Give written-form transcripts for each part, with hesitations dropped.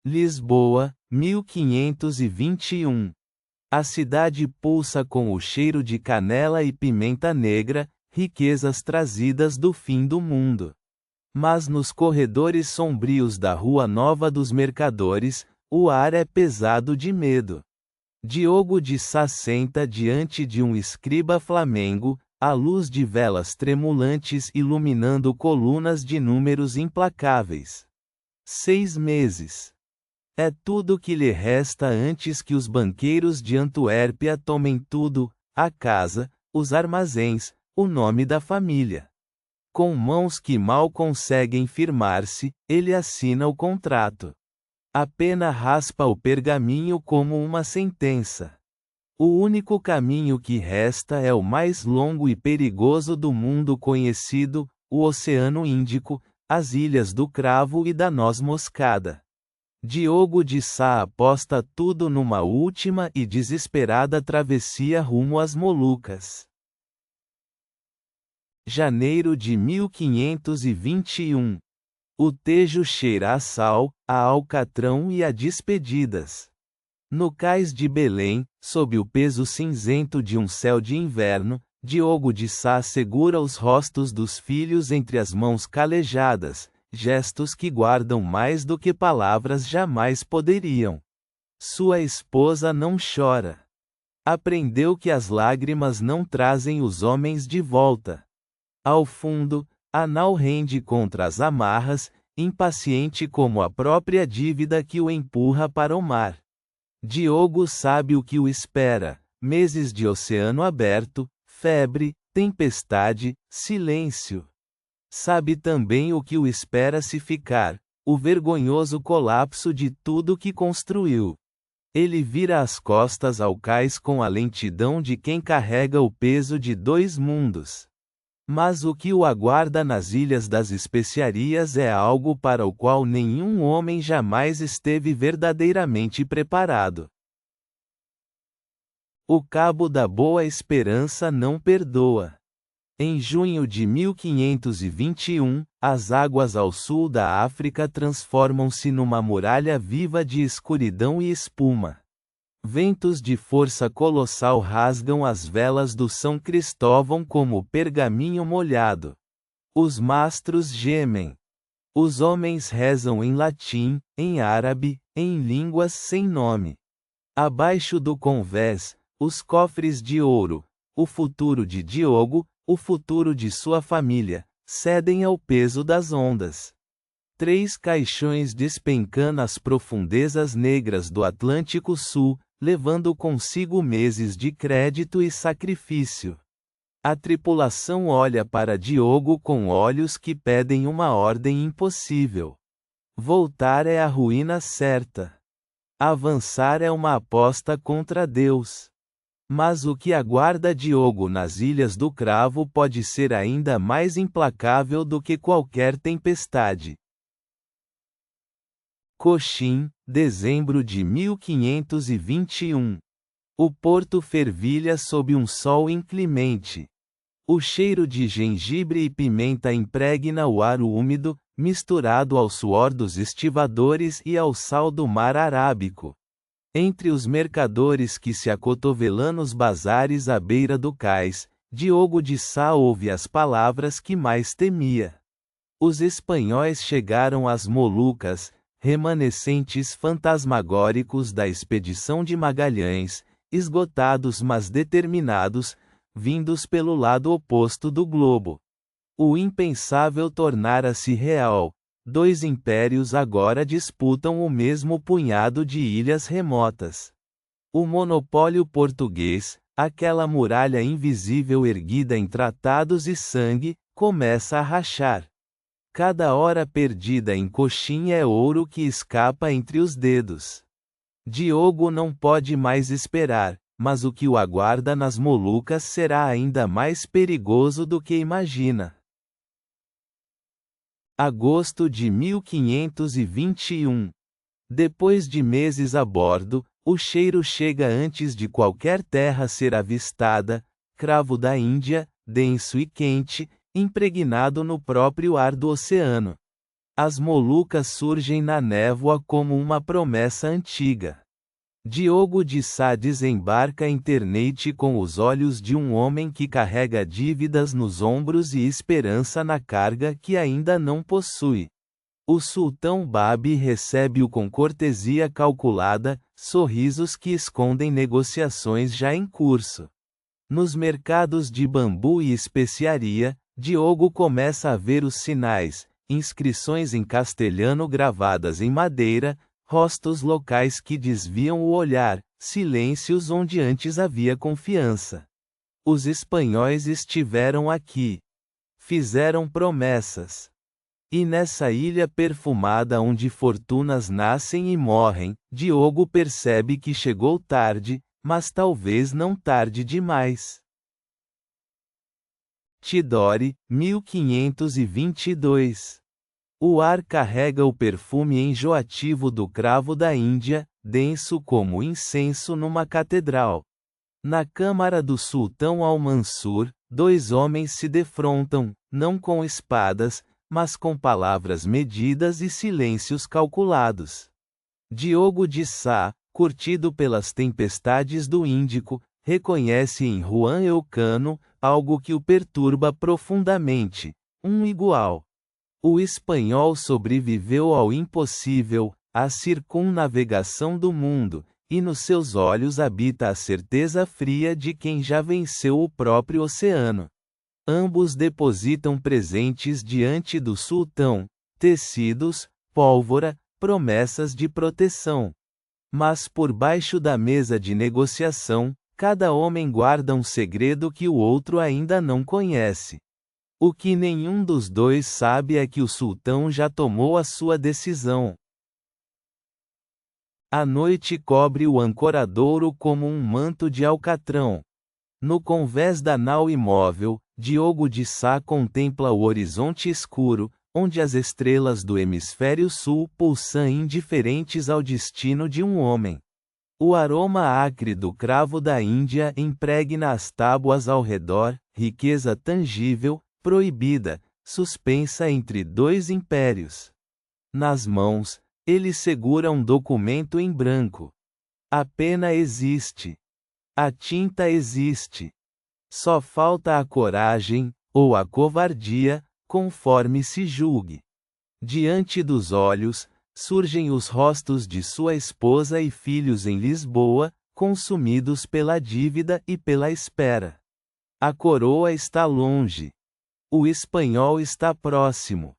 Lisboa, 1521. A cidade pulsa com o cheiro de canela e pimenta negra, riquezas trazidas do fim do mundo. Mas nos corredores sombrios da Rua Nova dos Mercadores, o ar é pesado de medo. Diogo de Sá senta diante de um escriba flamengo, à luz de velas tremulantes iluminando colunas de números implacáveis. 6 meses. É tudo que lhe resta antes que os banqueiros de Antuérpia tomem tudo, a casa, os armazéns, o nome da família. Com mãos que mal conseguem firmar-se, ele assina o contrato. A pena raspa o pergaminho como uma sentença. O único caminho que resta é o mais longo e perigoso do mundo conhecido, o Oceano Índico, as Ilhas do Cravo e da Noz Moscada. Diogo de Sá aposta tudo numa última e desesperada travessia rumo às Molucas. Janeiro de 1521. O Tejo cheira a sal, a alcatrão e a despedidas. No cais de Belém, sob o peso cinzento de um céu de inverno, Diogo de Sá segura os rostos dos filhos entre as mãos calejadas, gestos que guardam mais do que palavras jamais poderiam. Sua esposa não chora. Aprendeu que as lágrimas não trazem os homens de volta. Ao fundo, a nau rende contra as amarras, impaciente como a própria dívida que o empurra para o mar. Diogo sabe o que o espera: meses de oceano aberto, febre, tempestade, silêncio. Sabe também o que o espera se ficar: o vergonhoso colapso de tudo que construiu. Ele vira as costas ao cais com a lentidão de quem carrega o peso de 2 mundos. Mas o que o aguarda nas Ilhas das Especiarias é algo para o qual nenhum homem jamais esteve verdadeiramente preparado. O Cabo da Boa Esperança não perdoa. Em junho de 1521, as águas ao sul da África transformam-se numa muralha viva de escuridão e espuma. Ventos de força colossal rasgam as velas do São Cristóvão como pergaminho molhado. Os mastros gemem. Os homens rezam em latim, em árabe, em línguas sem nome. Abaixo do convés, os cofres de ouro, o futuro de Diogo, o futuro de sua família, cedem ao peso das ondas. 3 caixões despencam nas profundezas negras do Atlântico Sul, levando consigo meses de crédito e sacrifício. A tripulação olha para Diogo com olhos que pedem uma ordem impossível. Voltar é a ruína certa. Avançar é uma aposta contra Deus. Mas o que aguarda Diogo nas Ilhas do Cravo pode ser ainda mais implacável do que qualquer tempestade. Coxim, dezembro de 1521. O porto fervilha sob um sol inclemente. O cheiro de gengibre e pimenta impregna o ar úmido, misturado ao suor dos estivadores e ao sal do mar Arábico. Entre os mercadores que se acotovelam nos bazares à beira do cais, Diogo de Sá ouve as palavras que mais temia. Os espanhóis chegaram às Molucas, remanescentes fantasmagóricos da expedição de Magalhães, esgotados mas determinados, vindos pelo lado oposto do globo. O impensável tornara-se real. 2 impérios agora disputam o mesmo punhado de ilhas remotas. O monopólio português, aquela muralha invisível erguida em tratados e sangue, começa a rachar. Cada hora perdida em Coxim é ouro que escapa entre os dedos. Diogo não pode mais esperar, mas o que o aguarda nas Molucas será ainda mais perigoso do que imagina. Agosto de 1521. Depois de meses a bordo, o cheiro chega antes de qualquer terra ser avistada, cravo da Índia, denso e quente, impregnado no próprio ar do oceano. As Molucas surgem na névoa como uma promessa antiga. Diogo de Sá desembarca em Ternate com os olhos de um homem que carrega dívidas nos ombros e esperança na carga que ainda não possui. O sultão Babi recebe-o com cortesia calculada, sorrisos que escondem negociações já em curso. Nos mercados de bambu e especiaria, Diogo começa a ver os sinais, inscrições em castelhano gravadas em madeira, rostos locais que desviam o olhar, silêncios onde antes havia confiança. Os espanhóis estiveram aqui. Fizeram promessas. E nessa ilha perfumada onde fortunas nascem e morrem, Diogo percebe que chegou tarde, mas talvez não tarde demais. Tidore, 1522. O ar carrega o perfume enjoativo do cravo da Índia, denso como incenso numa catedral. Na câmara do sultão Al-Mansur, dois homens se defrontam, não com espadas, mas com palavras medidas e silêncios calculados. Diogo de Sá, curtido pelas tempestades do Índico, reconhece em Juan Elcano algo que o perturba profundamente: um igual. O espanhol sobreviveu ao impossível, à circunnavegação do mundo, e nos seus olhos habita a certeza fria de quem já venceu o próprio oceano. Ambos depositam presentes diante do sultão: tecidos, pólvora, promessas de proteção. Mas por baixo da mesa de negociação, cada homem guarda um segredo que o outro ainda não conhece. O que nenhum dos dois sabe é que o sultão já tomou a sua decisão. A noite cobre o ancoradouro como um manto de alcatrão. No convés da nau imóvel, Diogo de Sá contempla o horizonte escuro, onde as estrelas do hemisfério sul pulsam indiferentes ao destino de um homem. O aroma acre do cravo da Índia impregna as tábuas ao redor, riqueza tangível, proibida, suspensa entre dois impérios. Nas mãos, ele segura um documento em branco. A pena existe. A tinta existe. Só falta a coragem, ou a covardia, conforme se julgue. Diante dos olhos, surgem os rostos de sua esposa e filhos em Lisboa, consumidos pela dívida e pela espera. A coroa está longe. O espanhol está próximo.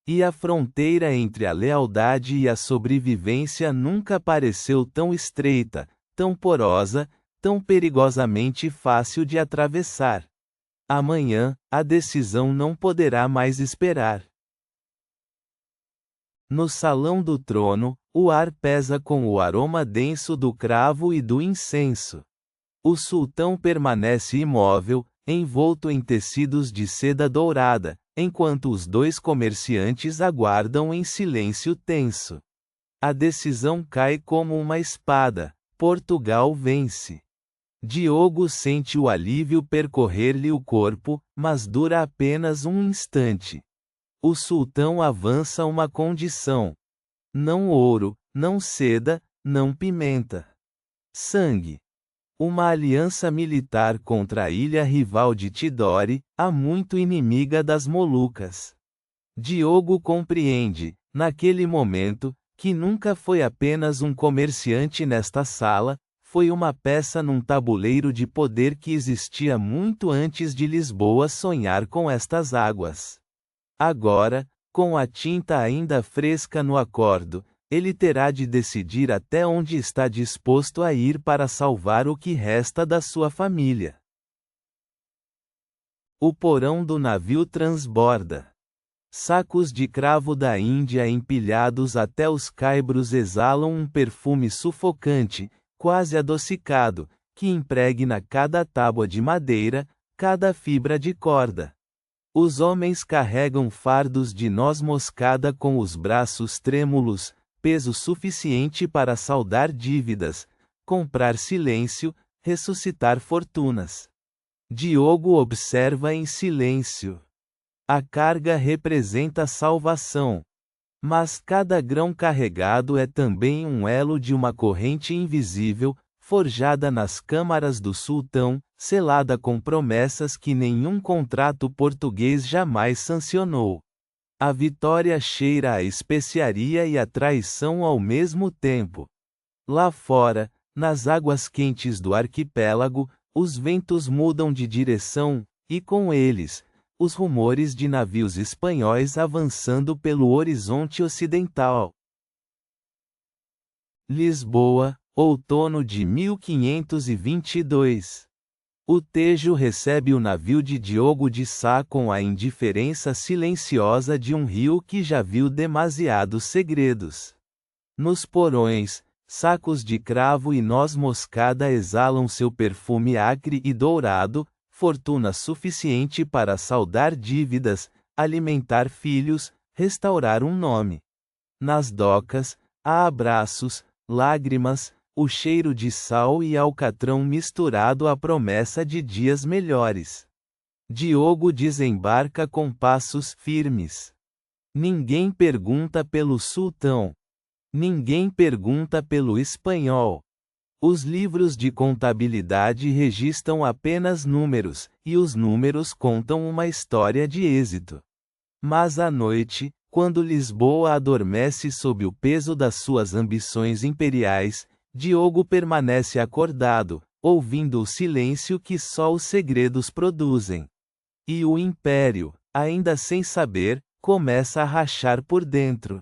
E a fronteira entre a lealdade e a sobrevivência nunca pareceu tão estreita, tão porosa, tão perigosamente fácil de atravessar. Amanhã, a decisão não poderá mais esperar. No salão do trono, o ar pesa com o aroma denso do cravo e do incenso. O sultão permanece imóvel, envolto em tecidos de seda dourada, enquanto os dois comerciantes aguardam em silêncio tenso. A decisão cai como uma espada: Portugal vence. Diogo sente o alívio percorrer-lhe o corpo, mas dura apenas um instante. O sultão avança uma condição: não ouro, não seda, não pimenta. Sangue. Uma aliança militar contra a ilha rival de Tidore, há muito inimiga das Molucas. Diogo compreende, naquele momento, que nunca foi apenas um comerciante nesta sala, foi uma peça num tabuleiro de poder que existia muito antes de Lisboa sonhar com estas águas. Agora, com a tinta ainda fresca no acordo, ele terá de decidir até onde está disposto a ir para salvar o que resta da sua família. O porão do navio transborda. Sacos de cravo da Índia empilhados até os caibros exalam um perfume sufocante, quase adocicado, que impregna cada tábua de madeira, cada fibra de corda. Os homens carregam fardos de noz moscada com os braços trêmulos, peso suficiente para saldar dívidas, comprar silêncio, ressuscitar fortunas. Diogo observa em silêncio. A carga representa salvação. Mas cada grão carregado é também um elo de uma corrente invisível, forjada nas câmaras do sultão, selada com promessas que nenhum contrato português jamais sancionou. A vitória cheira a especiaria e a traição ao mesmo tempo. Lá fora, nas águas quentes do arquipélago, os ventos mudam de direção, e com eles, os rumores de navios espanhóis avançando pelo horizonte ocidental. Lisboa, outono de 1522. O Tejo recebe o navio de Diogo de Sá com a indiferença silenciosa de um rio que já viu demasiados segredos. Nos porões, sacos de cravo e noz moscada exalam seu perfume acre e dourado, fortuna suficiente para saldar dívidas, alimentar filhos, restaurar um nome. Nas docas, há abraços, lágrimas, o cheiro de sal e alcatrão misturado à promessa de dias melhores. Diogo desembarca com passos firmes. Ninguém pergunta pelo sultão. Ninguém pergunta pelo espanhol. Os livros de contabilidade registram apenas números, e os números contam uma história de êxito. Mas à noite, quando Lisboa adormece sob o peso das suas ambições imperiais, Diogo permanece acordado, ouvindo o silêncio que só os segredos produzem. E o império, ainda sem saber, começa a rachar por dentro.